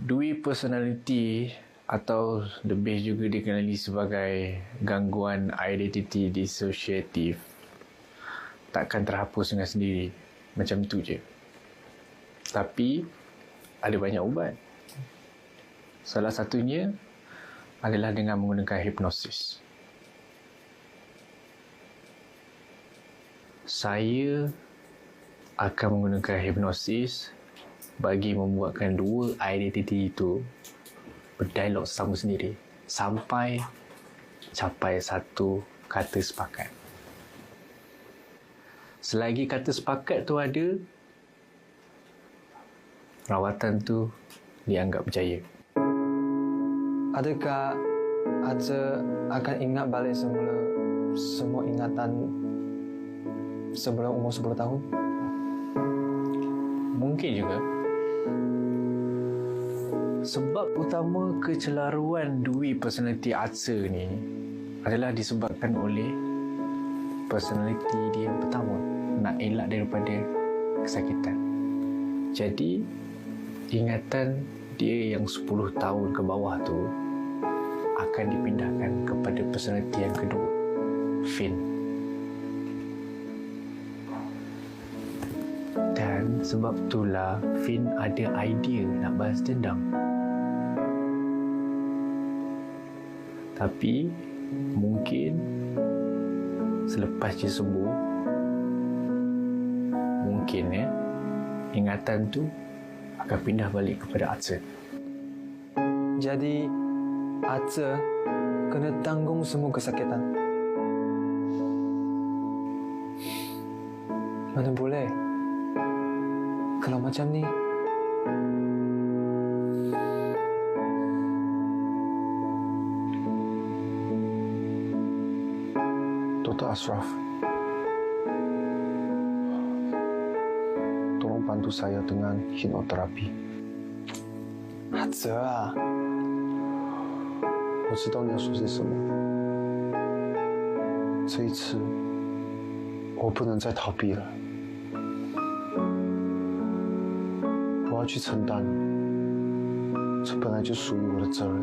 Dui personality atau lebih juga dikenali sebagai gangguan identiti disosiatif takkan terhapus dengan sendiri. Macam tu je. Tapi ada banyak ubat. Salah satunya adalah dengan menggunakan hipnosis. Saya akan menggunakan hipnosis bagi membuatkan dua identiti itu berdialog sama sendiri sampai capai satu kata sepakat. Selagi kata sepakat tu ada, rawatan tu dianggap berjaya. Adakah Aza akan ingat balik semua ingatan sebelum umur 10 tahun? Mungkin juga. Sebab utama kecelaruan dui personality Aza ni adalah disebabkan oleh personality dia yang pertama, nak elak daripada kesakitan. Jadi ingatan dia yang 10 tahun ke bawah tu akan dipindahkan kepada personality yang kedua, Finn. Dan sebab itulah Finn ada idea nak balas dendam. Tapi mungkin selepas dia sembuh, mungkin ingatan tu akan pindah balik kepada Aza. Jadi Aza kena tanggung semua kesakitan. Mana boleh kalau macam ni. Dr. Ashraf, tolong bantu saya dengan hipnoterapi. Aza啊，我知道你要说些什么。这一次，我不能再逃避了。我要去承担，这本来就属于我的责任。